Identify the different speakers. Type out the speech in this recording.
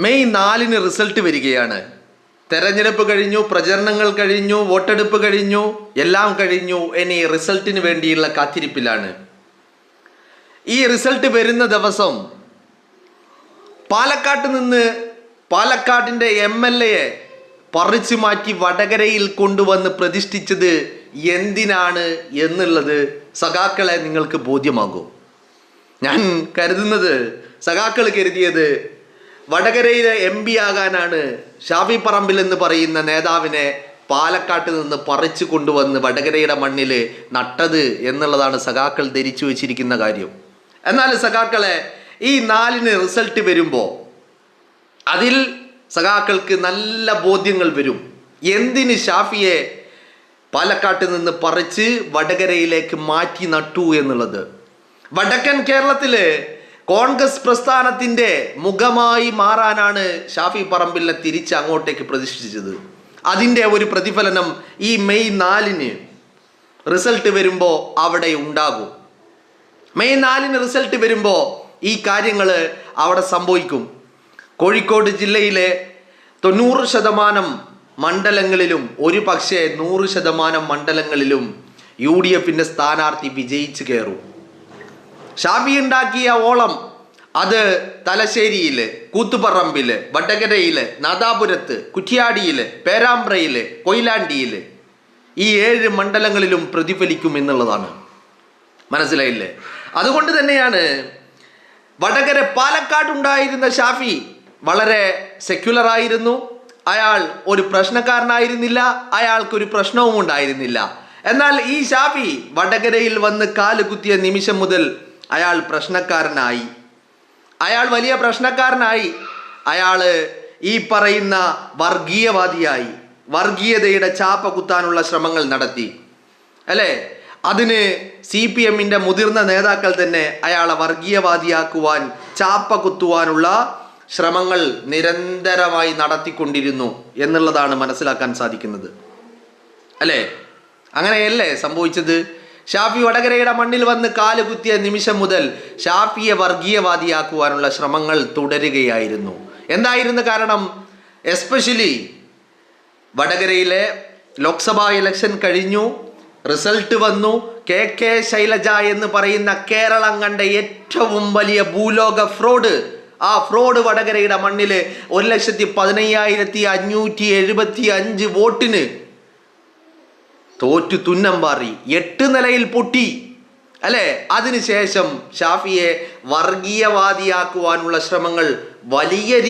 Speaker 1: May 4-ന് result വരികയാണ്. തെരഞ്ഞെടുപ്പ് കഴിഞ്ഞു, പ്രചരണങ്ങൾ കഴിഞ്ഞു, വോട്ടെടുപ്പ് കഴിഞ്ഞു, എല്ലാം കഴിഞ്ഞു. ഇനി റിസൾട്ടിന് വേണ്ടിയുള്ള കാത്തിരിപ്പിലാണ്. ഈ റിസൾട്ട് വരുന്ന ദിവസം പാലക്കാട്ട് നിന്ന് പാലക്കാടിൻ്റെ MLA പറിച്ചു മാറ്റി വടകരയിൽ കൊണ്ടുവന്ന് പ്രതിഷ്ഠിച്ചത് എന്തിനാണ് എന്നുള്ളത് സഖാക്കളെ നിങ്ങൾക്ക് ബോധ്യമാകും. ഞാൻ കരുതുന്നത്, സഖാക്കൾ കരുതിയത് വടകരയിലെ MP ആകാനാണ് ഷാഫി പറമ്പിൽ എന്ന് പറയുന്ന നേതാവിനെ പാലക്കാട്ട് നിന്ന് പറിച്ചു കൊണ്ടുവന്ന് വടകരയുടെ മണ്ണിൽ നട്ടത് എന്നുള്ളതാണ് സഖാക്കൾ ധരിച്ചു വച്ചിരിക്കുന്ന കാര്യം. എന്നാൽ സഖാക്കളെ, ഈ 4-ന് റിസൾട്ട് വരുമ്പോൾ അതിൽ സഖാക്കൾക്ക് നല്ല ബോധ്യങ്ങൾ വരും. എന്തിന് ഷാഫിയെ പാലക്കാട്ട് നിന്ന് പറിച്ച് വടകരയിലേക്ക് മാറ്റി നട്ടു എന്നുള്ളത്. വടക്കൻ കേരളത്തില് കോൺഗ്രസ് പ്രസ്ഥാനത്തിന്റെ മുഖമായി മാറാനാണ് ഷാഫി പറമ്പിലിനെ തിരിച്ച് അങ്ങോട്ടേക്ക് പ്രതിഷ്ഠിച്ചത്. അതിൻ്റെ ഒരു പ്രതിഫലനം ഈ മെയ് 4-ന് റിസൾട്ട് വരുമ്പോൾ അവിടെ ഉണ്ടാകും. മെയ് 4-ന് റിസൾട്ട് വരുമ്പോൾ ഈ കാര്യങ്ങൾ അവിടെ സംഭവിക്കും. കോഴിക്കോട് ജില്ലയിലെ 90% മണ്ഡലങ്ങളിലും, ഒരു പക്ഷേ 100% മണ്ഡലങ്ങളിലും UDFന്റെ സ്ഥാനാർത്ഥി വിജയിച്ച് കയറും. ഷാഫി ഉണ്ടാക്കിയ ഓളം അത് തലശ്ശേരിയില്, കൂത്തുപറമ്പില്, വടകരയില്, നാദാപുരത്ത്, കുറ്റ്യാടിയില്, പേരാമ്പ്രയില്, കൊയിലാണ്ടിയില്, ഈ 7 മണ്ഡലങ്ങളിലും പ്രതിഫലിക്കും എന്നുള്ളതാണ്. മനസ്സിലായില്ലേ? അതുകൊണ്ട് തന്നെയാണ് വടകര പാലക്കാട് ഉണ്ടായിരുന്ന ഷാഫി വളരെ സെക്യുലർ ആയിരുന്നു. അയാൾ ഒരു പ്രശ്നക്കാരനായിരുന്നില്ല, അയാൾക്കൊരു പ്രശ്നവും ഉണ്ടായിരുന്നില്ല. എന്നാൽ ഈ ഷാഫി വടകരയിൽ വന്ന് കാല് കുത്തിയ നിമിഷം മുതൽ അയാൾ പ്രശ്നക്കാരനായി. അയാൾ വലിയ പ്രശ്നക്കാരനായി. അയാൾ ഈ പറയുന്ന വർഗീയവാദിയായി. വർഗീയതയുടെ ചാപ്പ കുത്താനുള്ള ശ്രമങ്ങൾ നടത്തി, അല്ലേ? അതിന് CPMന്റെ മുതിർന്ന നേതാക്കൾ തന്നെ അയാളെ വർഗീയവാദിയാക്കുവാൻ, ചാപ്പ കുത്തുവാനുള്ള ശ്രമങ്ങൾ നിരന്തരമായി നടത്തിക്കൊണ്ടിരുന്നു എന്നുള്ളതാണ് മനസ്സിലാക്കാൻ സാധിക്കുന്നത്, അല്ലേ? അങ്ങനെയല്ലേ സംഭവിച്ചത്? ഷാഫി വടകരയുടെ മണ്ണിൽ വന്ന് കാല് കുത്തിയ നിമിഷം മുതൽ ഷാഫിയെ വർഗീയവാദിയാക്കുവാനുള്ള ശ്രമങ്ങൾ തുടരുകയായിരുന്നു. എന്തായിരുന്നു കാരണം? എസ്പെഷ്യലി വടകരയിലെ ലോക്സഭാ ഇലക്ഷൻ കഴിഞ്ഞു, റിസൾട്ട് വന്നു. KK ശൈലജ എന്ന് പറയുന്ന കേരളം കണ്ട ഏറ്റവും വലിയ ഭൂലോക ഫ്രോഡ്, ആ ഫ്രോഡ് വടകരയുടെ മണ്ണിൽ 1,15,575 വോട്ടിന് തോറ്റു തുന്നം പാറി 8 നിലയിൽ പൊട്ടി, അല്ലേ? അതിനുശേഷം ഷാഫിയെ വർഗീയവാദിയാക്കുവാനുള്ള ശ്രമങ്ങൾ വലിയ